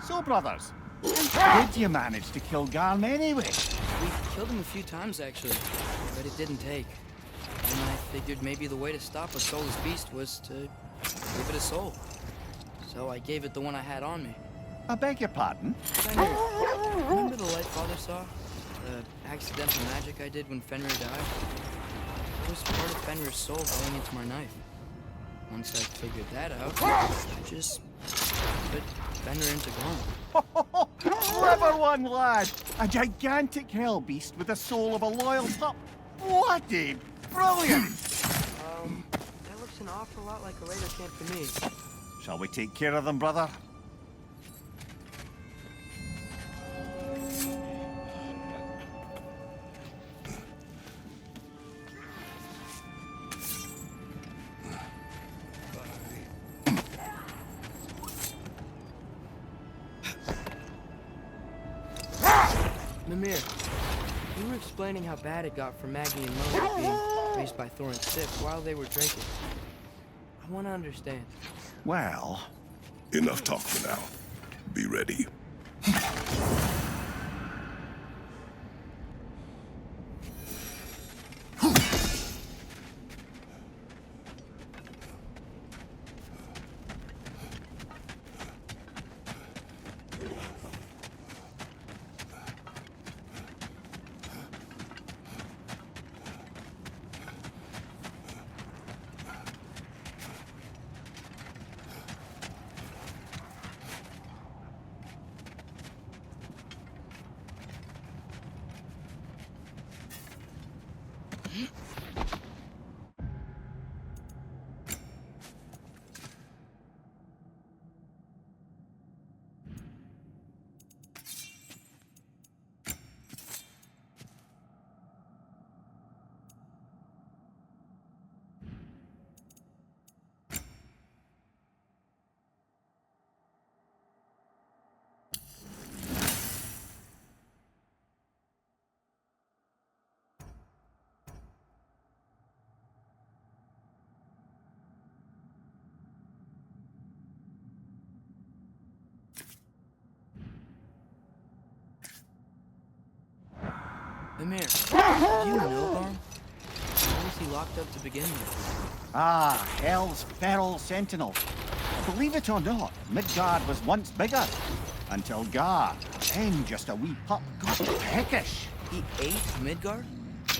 So, brothers, how did you manage to kill Garm anyway? We killed him a few times, actually, but it didn't take. And I figured maybe the way to stop a soulless beast was to give it a soul. So I gave it the one I had on me. I beg your pardon? Remember the light Father saw? The accidental magic I did when Fenrir died? It was part of Fenrir's soul going into my knife. Once I figured that out, I just put Fenrir into Gorm. Clever one, lad! A gigantic hell beast with the soul of a loyal pup. Bloody brilliant! That looks an awful lot like a raider camp to me. Shall we take care of them, brother? Mimir, you were explaining how bad it got for Magni and Mona being raised by Thor and Sif while they were drinking. I want to understand. Well... Enough talk for now. Be ready. Mimir, do you know Gorm? Why was he locked up to begin with? Ah, Hell's feral sentinel. Believe it or not, Midgard was once bigger. Until Gar, then just a wee pup, got peckish. He ate Midgard?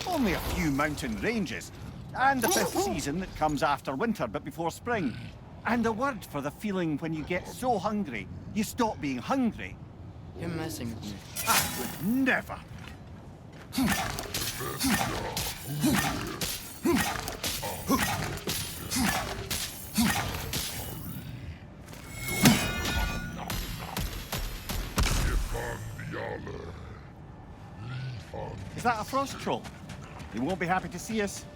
Only a few mountain ranges. And the fifth season that comes after winter but before spring. And a word for the feeling when you get so hungry, you stop being hungry. You're messing with me. I would never. Is that a frost troll? He won't be happy to see us.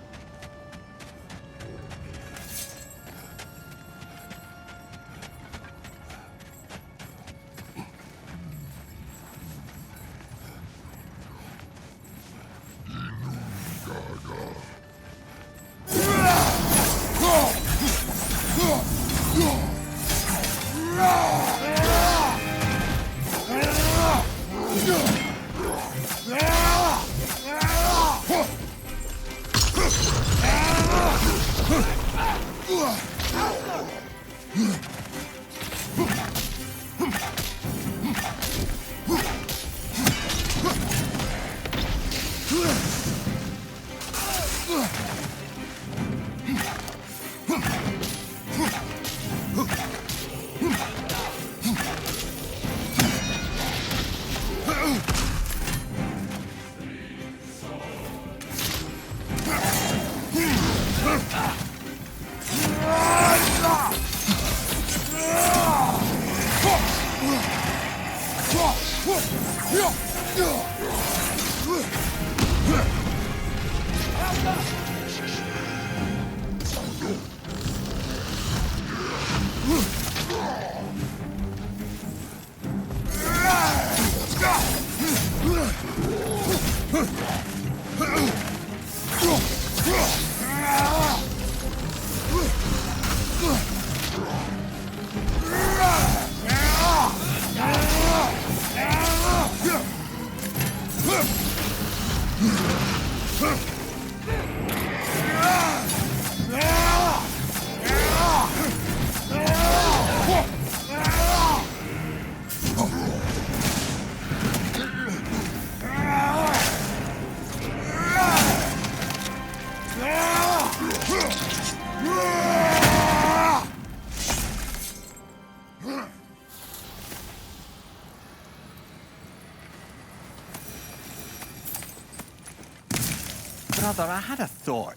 Brother, I had a thought.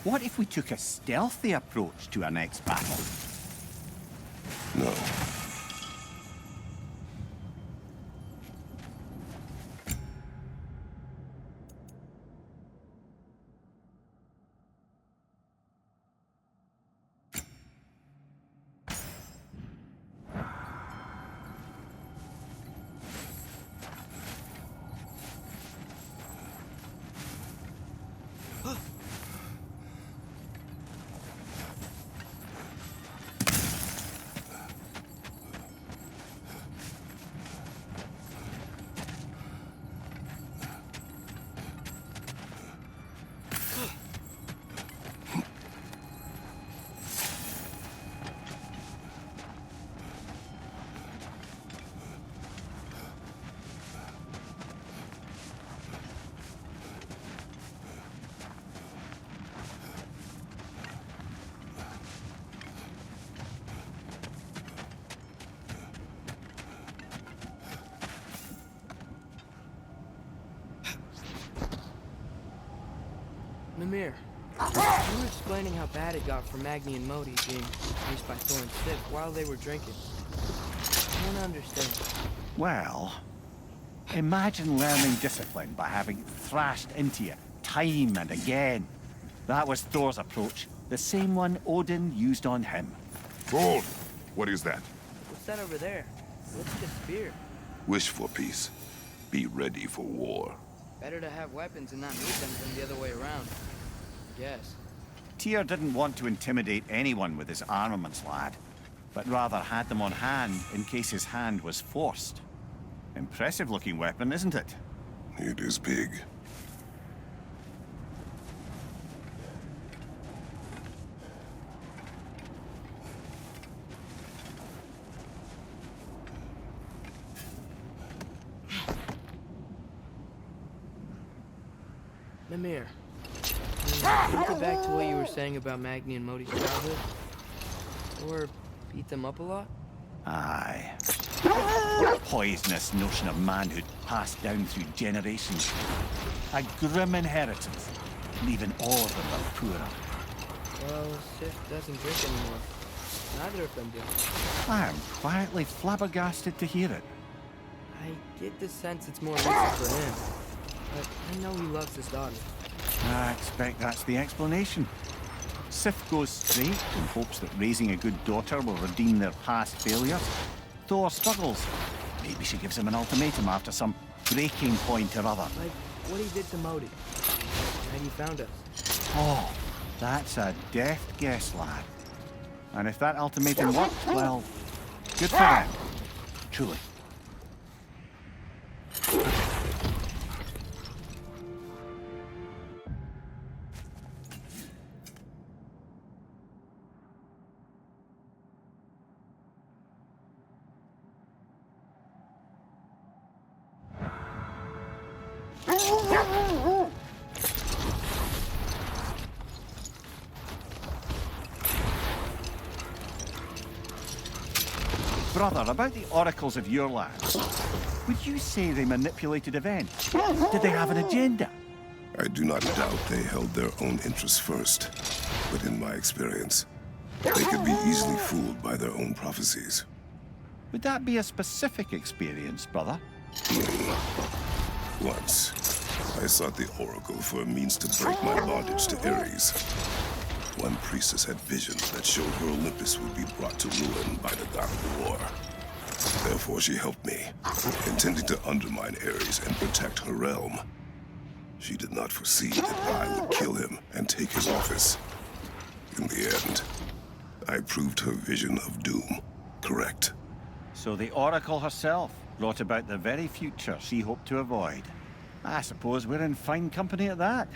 What if we took a stealthy approach to our next battle? No. Mimir, you were explaining how bad it got for Magni and Modi being chased by Thor and Sif while they were drinking. I don't understand. Well, imagine learning discipline by having it thrashed into you time and again. That was Thor's approach, the same one Odin used on him. Hold! What is that? What's that over there? Looks like a spear. Wish for peace. Be ready for war. Better to have weapons and not need them than the other way around. Yes. Tyr didn't want to intimidate anyone with his armaments, lad, but rather had them on hand in case his hand was forced. Impressive-looking weapon, isn't it? It is big. Mimir, can you get back to what you were saying about Magni and Modi's childhood? Or beat them up a lot? Aye. Poisonous notion of manhood passed down through generations. A grim inheritance, leaving all of them the poorer. Well, Sif doesn't drink anymore. Neither of them do. I am quietly flabbergasted to hear it. I get the sense it's more recent for him. But I know he loves his daughter. I expect that's the explanation. Sif goes straight in hopes that raising a good daughter will redeem their past failures. Thor struggles. Maybe she gives him an ultimatum after some breaking point or other. Like what he did to Modi. And he found us. Oh, that's a deft guess, lad. And if that ultimatum worked, well, good for them. Truly. Brother, about the oracles of your lands, would you say they manipulated events? Did they have an agenda? I do not doubt they held their own interests first, but in my experience, they could be easily fooled by their own prophecies. Would that be a specific experience, brother? Once, I sought the Oracle for a means to break my bondage to Ares. One priestess had visions that showed her Olympus would be brought to ruin by the god of war. Therefore she helped me, intending to undermine Ares and protect her realm. She did not foresee that I would kill him and take his office. In the end, I proved her vision of doom correct. So the Oracle herself brought about the very future she hoped to avoid. I suppose we're in fine company at that.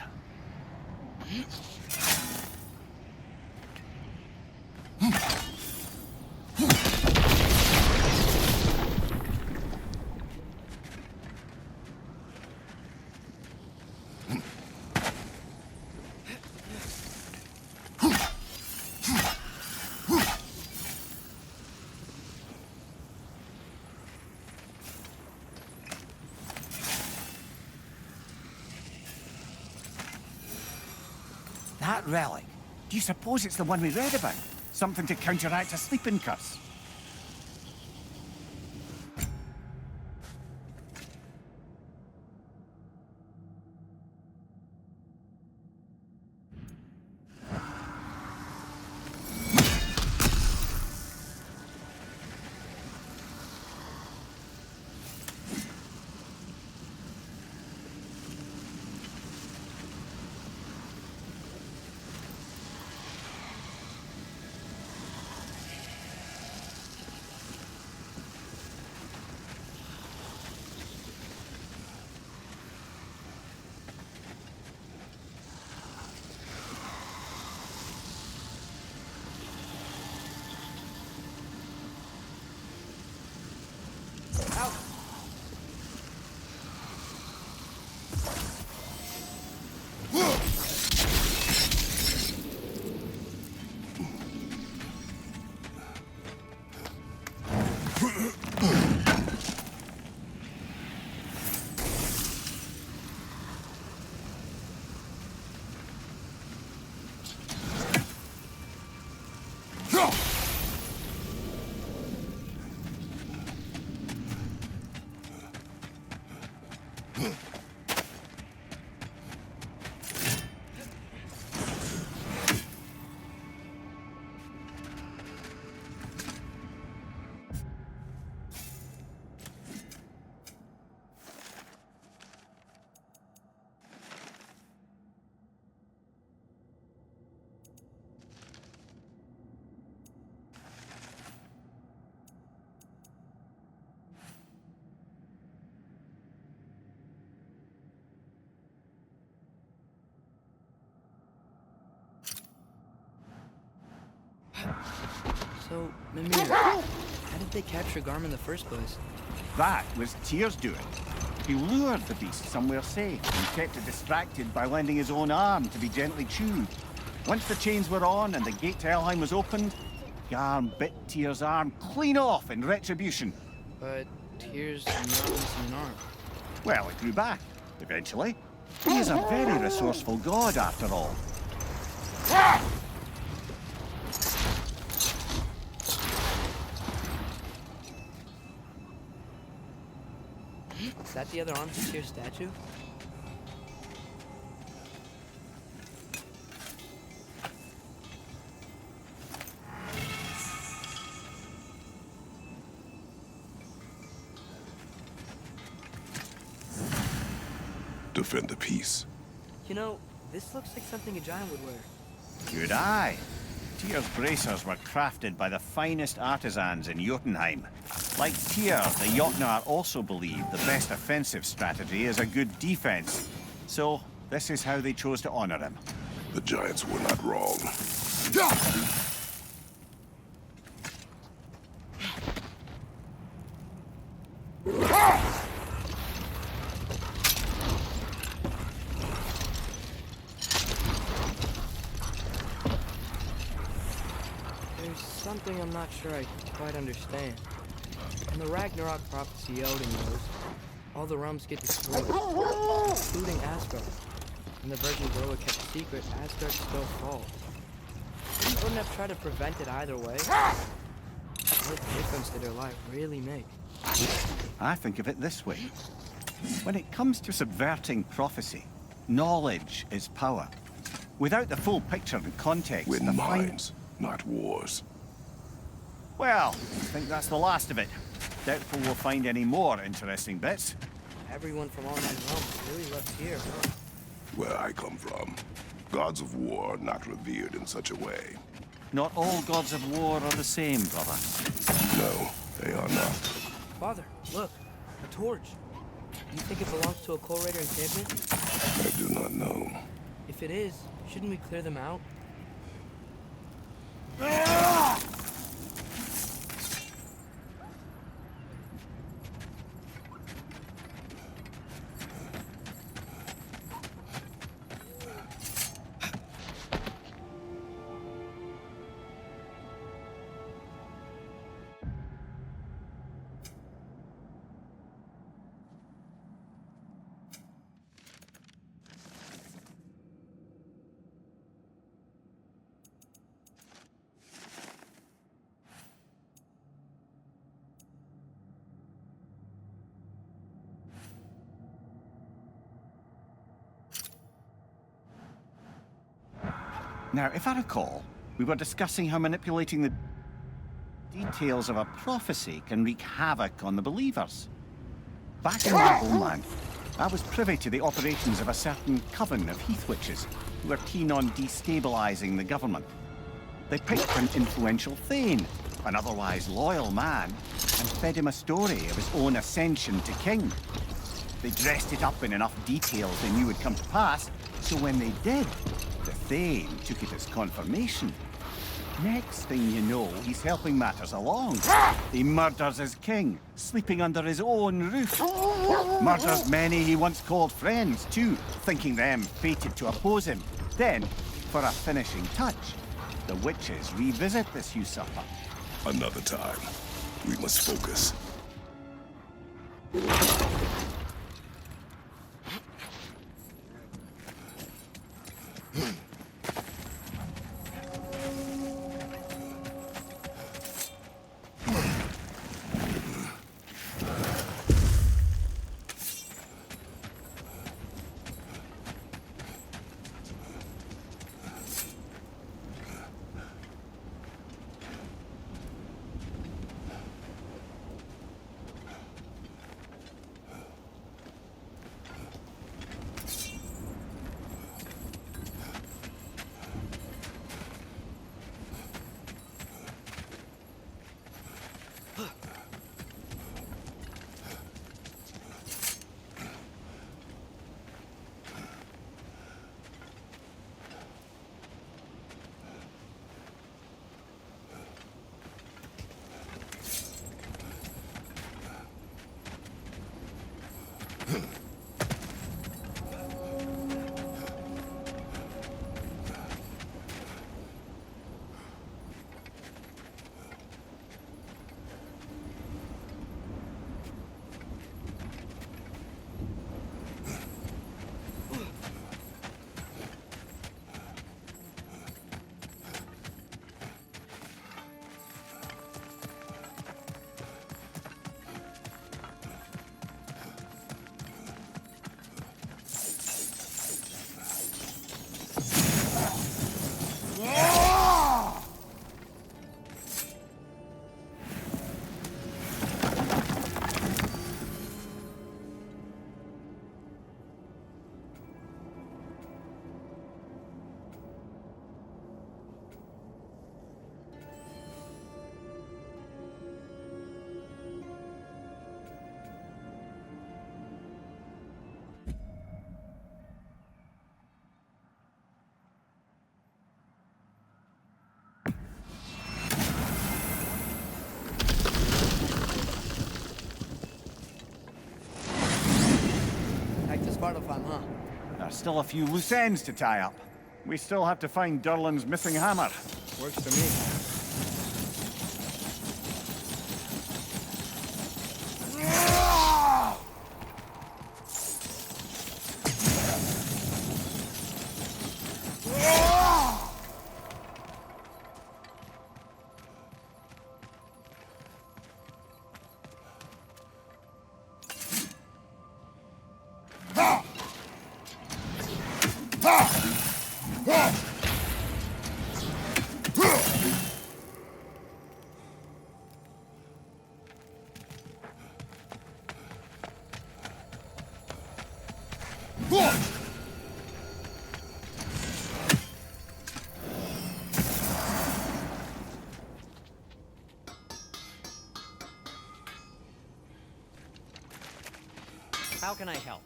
That relic? Do you suppose it's the one we read about? Something to counteract a sleeping curse? So, Mimir, how did they capture Garm in the first place? That was Tyr's doing. He lured the beast somewhere safe and kept it distracted by lending his own arm to be gently chewed. Once the chains were on and the gate to Helheim was opened, Garm bit Tyr's arm clean off in retribution. But Tyr's not missing an arm. Well, it grew back, eventually. He is a very resourceful god, after all. Is that the other arm to Tyr's statue? Defend the peace. You know, this looks like something a giant would wear. Good eye. Tyr's bracers were crafted by the finest artisans in Jotunheim. Like Tyr, the Jotnar also believe the best offensive strategy is a good defense. So, this is how they chose to honor him. The giants were not wrong. There's something I'm not sure I quite understand. In the Ragnarok prophecy Odin knows, all the realms get destroyed, including Asgard. And the Virgin Gorla kept secret, Asgard still falls. Odin wouldn't have tried to prevent it either way. What difference did their life really make? I think of it this way. When it comes to subverting prophecy, knowledge is power. Without the full picture and context, Win the minds, not wars. Well, I think that's the last of it. Doubtful we'll find any more interesting bits. Everyone from all nine realms really loves here, huh? Where I come from, gods of war are not revered in such a way. Not all gods of war are the same, brother. No, they are not. Father, look, a torch. Do you think it belongs to a Coal Raider encampment? I do not know. If it is, shouldn't we clear them out? Now, if I recall, we were discussing how manipulating the details of a prophecy can wreak havoc on the believers. Back in my homeland, I was privy to the operations of a certain coven of heath witches who were keen on destabilizing the government. They picked an influential thane, an otherwise loyal man, and fed him a story of his own ascension to king. They dressed it up in enough details they knew would come to pass, so when they did, the thane took it as confirmation. Next thing you know, he's helping matters along. He murders his king, sleeping under his own roof. Murders many he once called friends, too, thinking them fated to oppose him. Then, for a finishing touch, the witches revisit this usurper. Another time. We must focus. Svartalfheim, huh? There's still a few loose ends to tie up. We still have to find Durlin's missing hammer. Works for me. How can I help?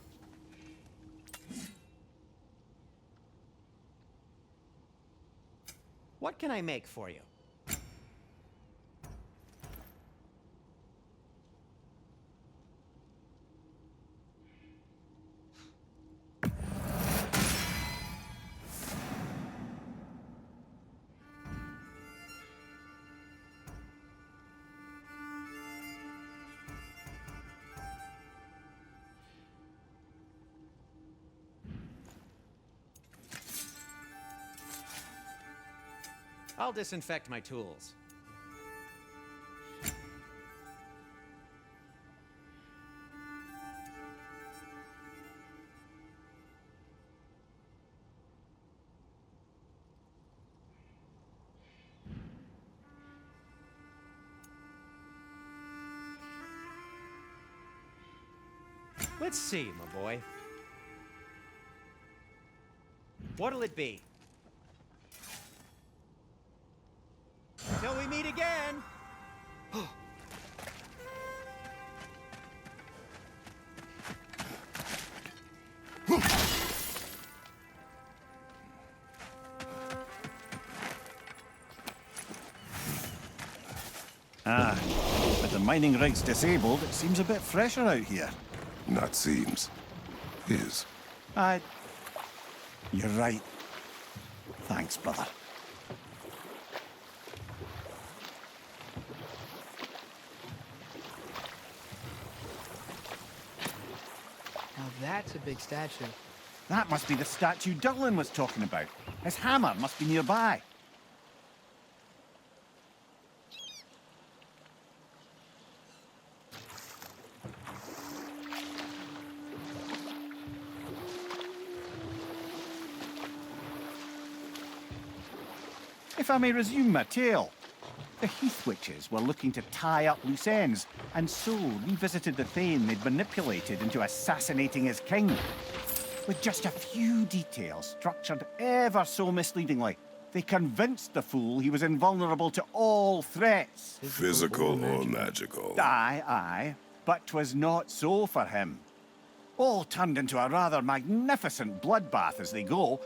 What can I make for you? I'll disinfect my tools. Let's see, my boy. What'll it be? Till we meet again! Ah, with the mining rigs disabled, it seems a bit fresher out here. Not seems. Is. You're right. Thanks, brother. Now that's a big statue. That must be the statue Durlin was talking about. His hammer must be nearby. If I may resume my tale, the Heath Witches were looking to tie up loose ends, and so revisited the Thane they'd manipulated into assassinating his king. With just a few details structured ever so misleadingly, they convinced the fool he was invulnerable to all threats. Physical or magical? Aye, but 'twas not so for him. All turned into a rather magnificent bloodbath as they go.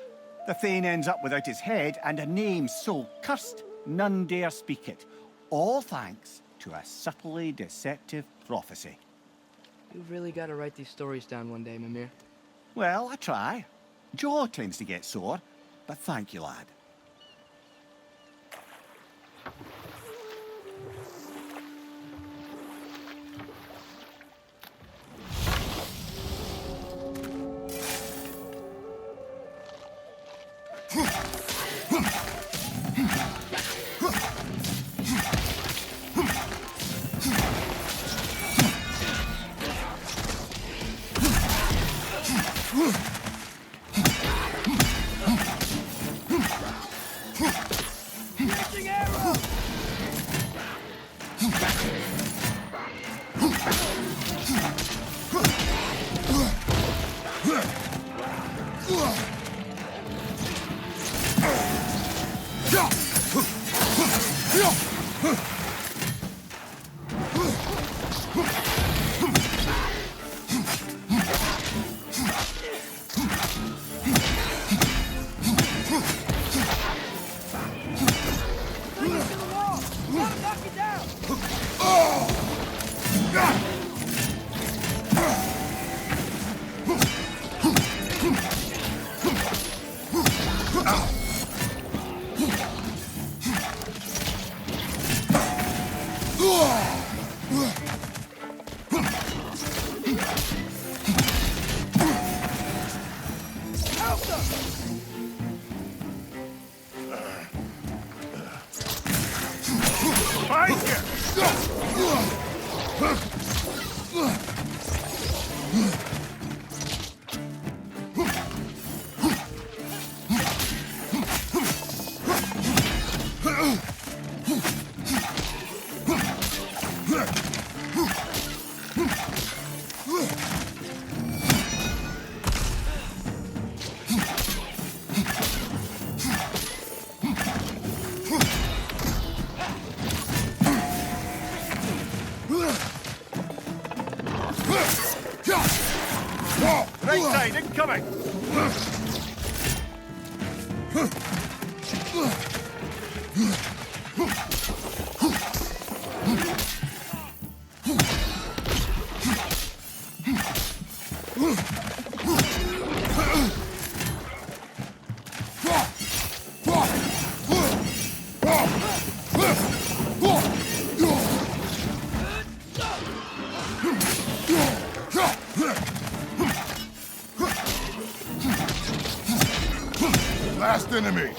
The Thane ends up without his head and a name so cursed none dare speak it. All thanks to a subtly deceptive prophecy. You've really got to write these stories down one day, Mimir. Well, I try. Jaw tends to get sore, but thank you, lad. Right side, incoming! Last enemy!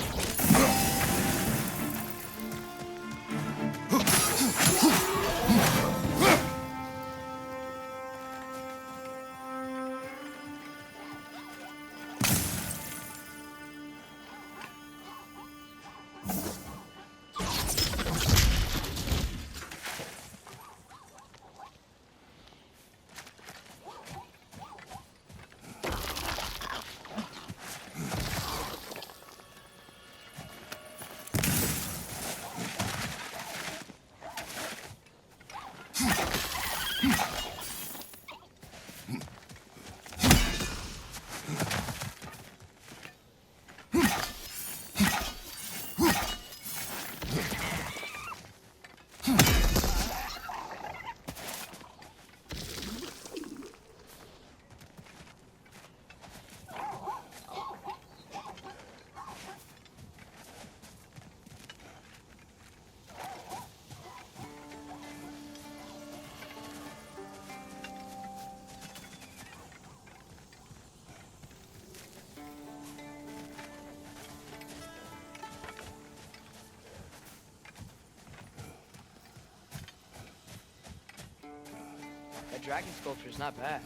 dragon sculpture is not bad.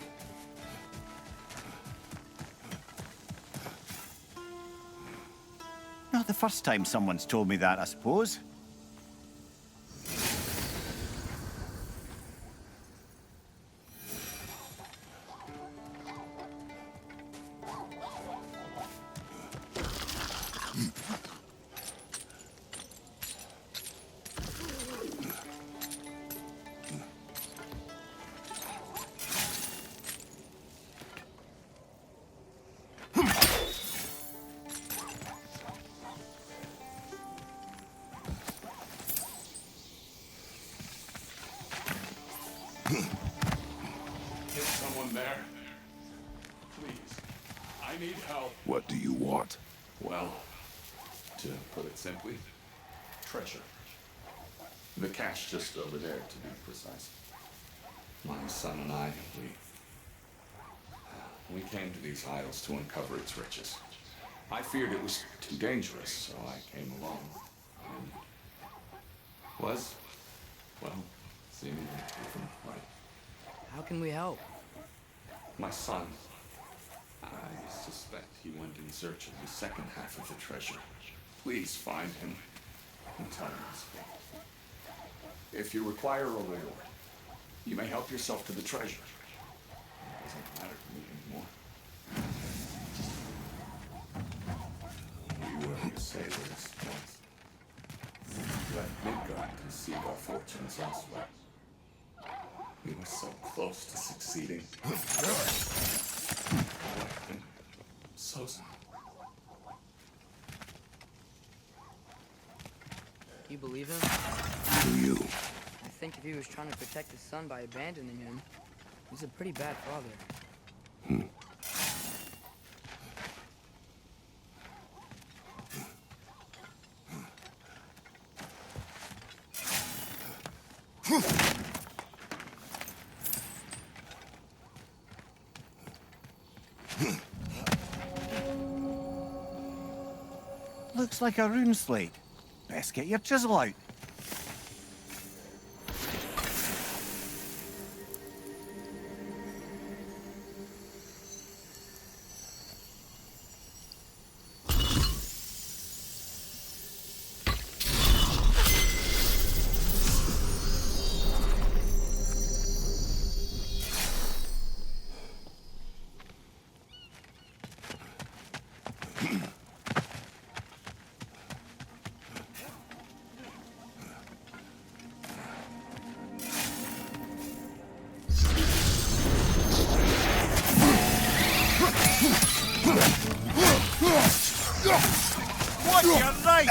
Not the first time someone's told me that, I suppose. Is someone there? Please. I need help. What do you want? Well, to put it simply, treasure. The cache just over there, to be precise. My son and I, we came to these isles to uncover its riches. I feared it was too dangerous, so I came along. And was, well, seemingly proven right. How can we help? My son, I suspect he went in search of the second half of the treasure. Please find him and tell him to speak. If you require a reward, you may help yourself to the treasure. It doesn't matter to me anymore. We were sailors once. Left Midgard to seek our fortunes elsewhere. We were so close to succeeding. So. You believe him? Do you? I think if he was trying to protect his son by abandoning him, he's a pretty bad father. Looks like a rune slate. Best get your chisel out. What? You're right!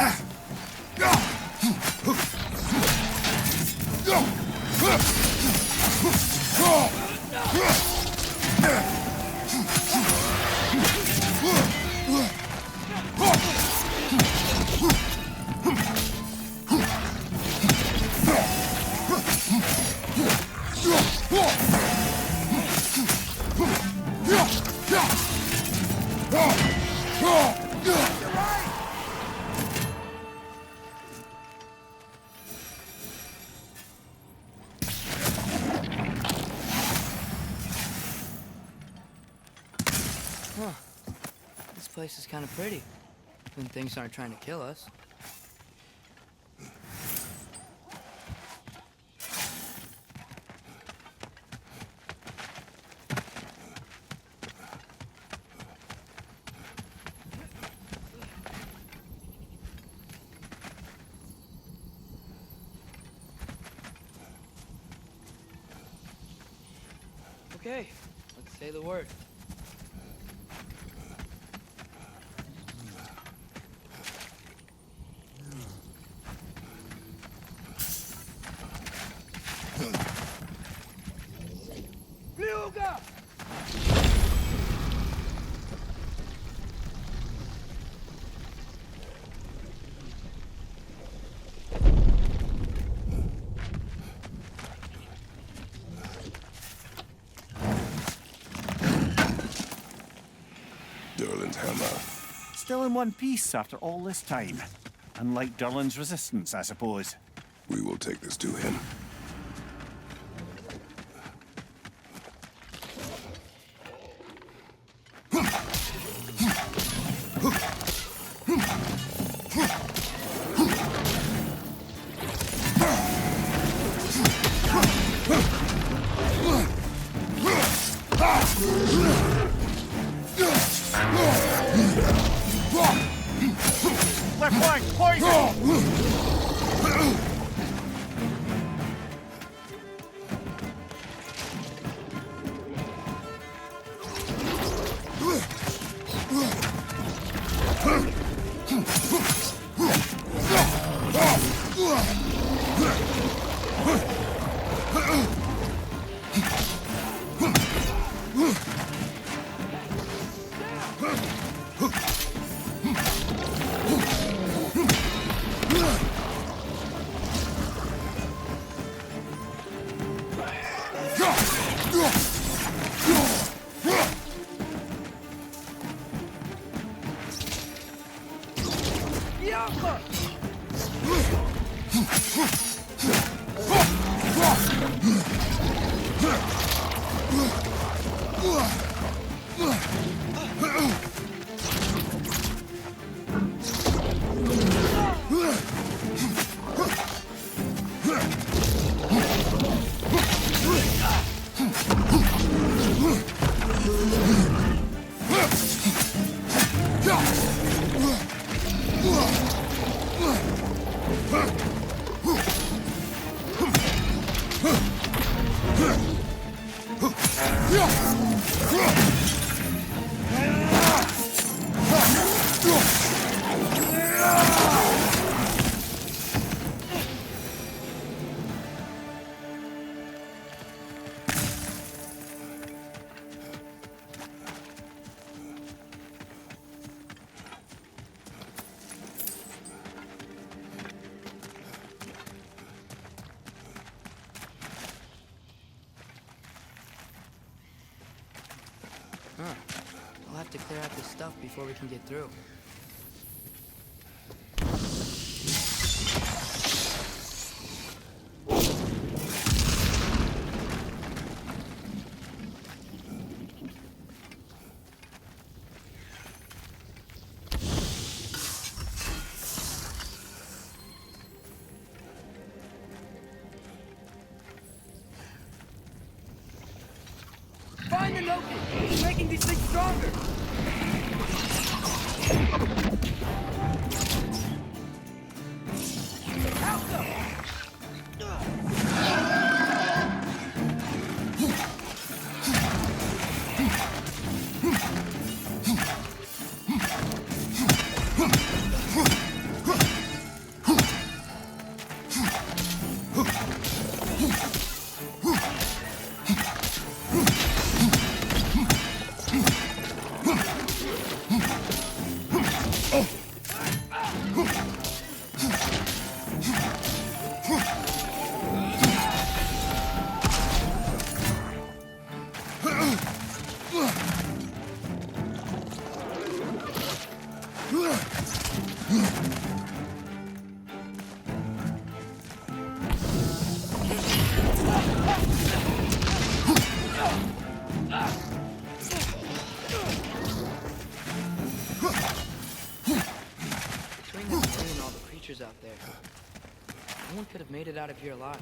Huh. This place is kind of pretty. When things aren't trying to kill us. Okay, let's say the word. Durlin's hammer. Still in one piece after all this time. Unlike Durlin's resistance, I suppose. We will take this to him. Left flank, poison! Huh. I'll have to clear out this stuff before we can get through. Find the Loki! He's making these things stronger! Help them! Between the tree and all the creatures out there, no one could have made it out of here alive.